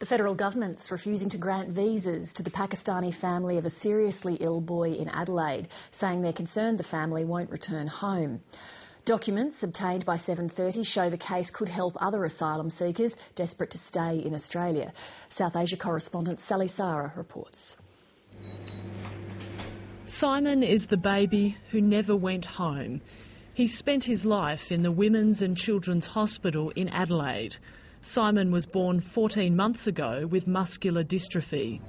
The federal government's refusing to grant visas to the Pakistani family of a seriously ill boy in Adelaide, saying they're concerned the family won't return home. Documents obtained by 7:30 show the case could help other asylum seekers desperate to stay in Australia. South Asia correspondent Sally Sarah reports. Simon is the baby who never went home. He spent his life in the Women's and Children's Hospital in Adelaide. Simon was born 14 months ago with muscular dystrophy.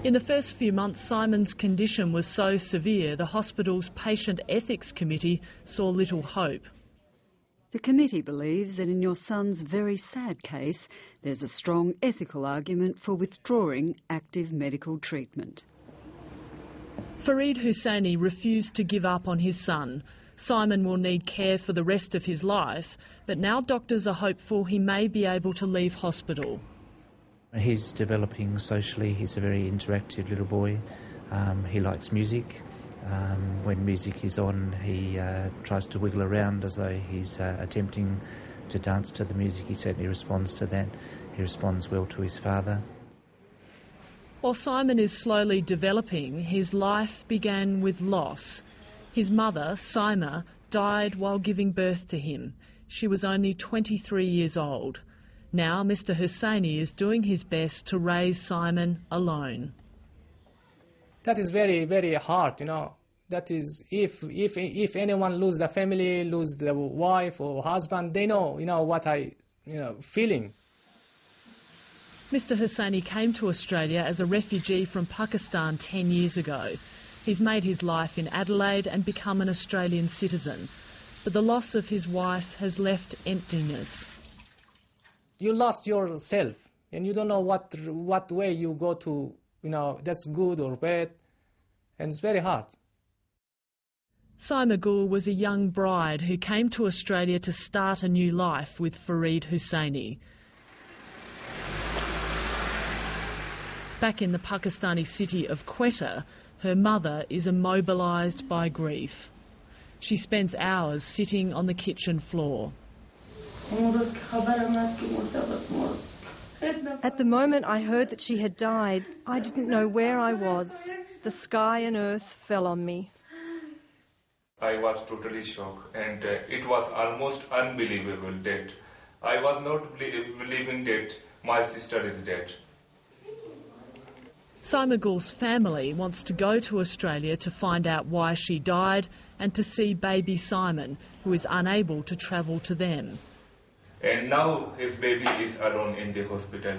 In the first few months, Simon's condition was so severe the hospital's Patient Ethics Committee saw little hope. The committee believes that in your son's very sad case, there's a strong ethical argument for withdrawing active medical treatment. Fareed Husseini refused to give up on his son. Simon will need care for the rest of his life, but now doctors are hopeful he may be able to leave hospital. He's developing socially. He's a very interactive little boy. He likes music. When music is on, he tries to wiggle around as though he's attempting to dance to the music. He certainly responds to that. He responds well to his father. While Simon is slowly developing, his life began with loss. His mother, Sima, died while giving birth to him. She was only 23 years old. Now Mr Husseini is doing his best to raise Simon alone. That is very, very hard, That is, if anyone lose the family, lose the wife or husband, they know, what feeling. Mr Husseini came to Australia as a refugee from Pakistan 10 years ago. He's made his life in Adelaide and become an Australian citizen. But the loss of his wife has left emptiness. You lost yourself and you don't know what way you go to, that's good or bad, and it's very hard. Sima Gul was a young bride who came to Australia to start a new life with Fareed Husseini. Back in the Pakistani city of Quetta, her mother is immobilised by grief. She spends hours sitting on the kitchen floor. At the moment I heard that she had died, I didn't know where I was. The sky and earth fell on me. I was totally shocked, and it was almost unbelievable that I was not believing that my sister is dead. Sima Gul's family wants to go to Australia to find out why she died and to see baby Simon, who is unable to travel to them. And now his baby is alone in the hospital,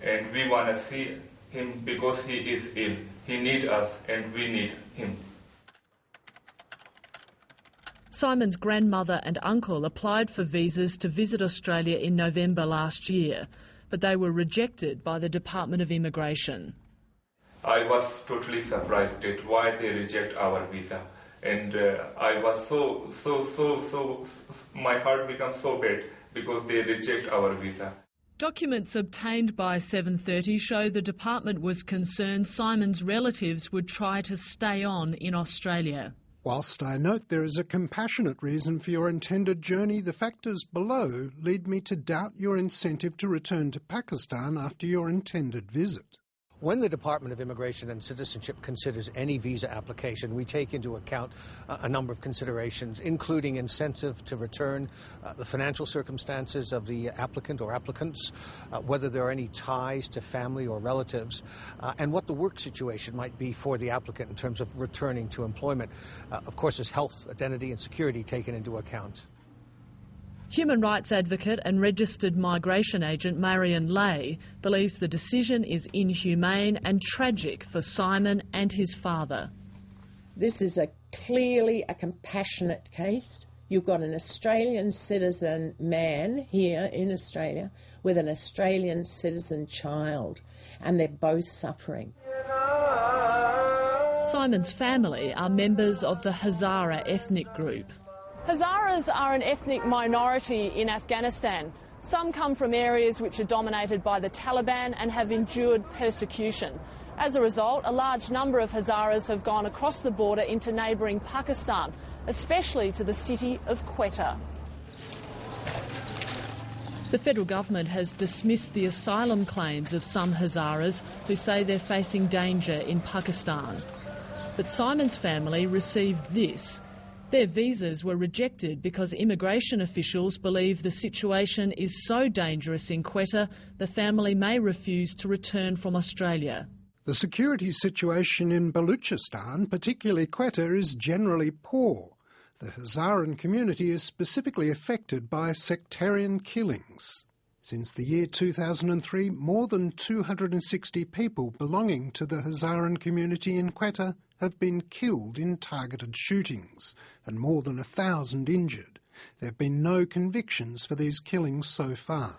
and we want to see him because he is ill. He needs us and we need him. Simon's grandmother and uncle applied for visas to visit Australia in November last year, but they were rejected by the Department of Immigration. I was totally surprised at why they reject our visa, and I was so my heart becomes so bad because they reject our visa. Documents obtained by 7:30 show the department was concerned Simon's relatives would try to stay on in Australia. Whilst I note there is a compassionate reason for your intended journey, the factors below lead me to doubt your incentive to return to Pakistan after your intended visit. When the Department of Immigration and Citizenship considers any visa application, we take into account a number of considerations, including incentive to return, the financial circumstances of the applicant or applicants, whether there are any ties to family or relatives, and what the work situation might be for the applicant in terms of returning to employment. Of course, is health, identity and security taken into account. Human rights advocate and registered migration agent Marion Lay believes the decision is inhumane and tragic for Simon and his father. This is clearly a compassionate case. You've got an Australian citizen man here in Australia with an Australian citizen child, and they're both suffering. Simon's family are members of the Hazara ethnic group. Hazaras are an ethnic minority in Afghanistan. Some come from areas which are dominated by the Taliban and have endured persecution. As a result, a large number of Hazaras have gone across the border into neighbouring Pakistan, especially to the city of Quetta. The federal government has dismissed the asylum claims of some Hazaras who say they're facing danger in Pakistan. But Simon's family received this. Their visas were rejected because immigration officials believe the situation is so dangerous in Quetta the family may refuse to return from Australia. The security situation in Baluchistan, particularly Quetta, is generally poor. The Hazaran community is specifically affected by sectarian killings. Since the year 2003, more than 260 people belonging to the Hazaran community in Quetta have been killed in targeted shootings, and more than 1,000 injured. There have been no convictions for these killings so far.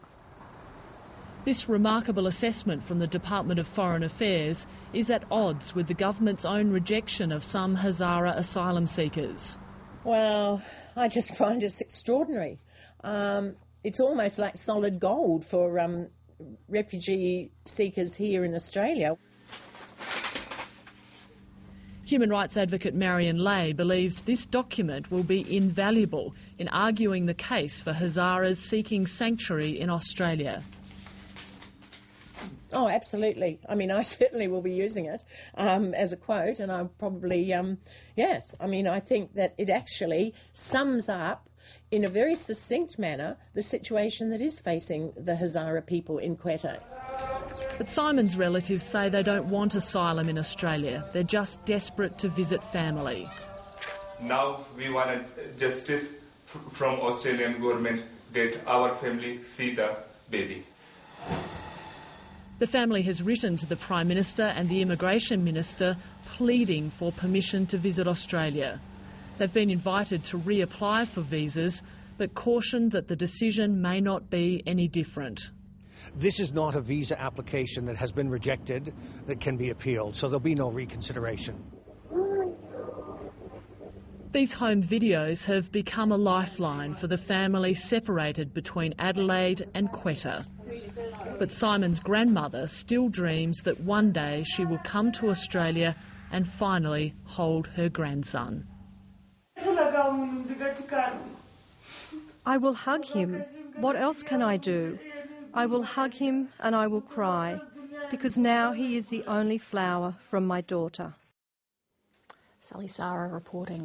This remarkable assessment from the Department of Foreign Affairs is at odds with the government's own rejection of some Hazara asylum seekers. Well, I just find it extraordinary. It's almost like solid gold for refugee seekers here in Australia. Human rights advocate Marion Lay believes this document will be invaluable in arguing the case for Hazaras seeking sanctuary in Australia. Oh, absolutely. I mean, I certainly will be using it as a quote, and I'll probably, yes. I mean, I think that it actually sums up in a very succinct manner the situation that is facing the Hazara people in Quetta. But Simon's relatives say they don't want asylum in Australia. They're just desperate to visit family. Now we want justice from Australian government that our family see the baby. The family has written to the Prime Minister and the Immigration Minister pleading for permission to visit Australia. They've been invited to reapply for visas, but cautioned that the decision may not be any different. This is not a visa application that has been rejected that can be appealed, so there'll be no reconsideration. These home videos have become a lifeline for the family separated between Adelaide and Quetta. But Simon's grandmother still dreams that one day she will come to Australia and finally hold her grandson. I will hug him. What else can I do? I will hug him and I will cry, because now he is the only flower from my daughter. Sally Sarah reporting.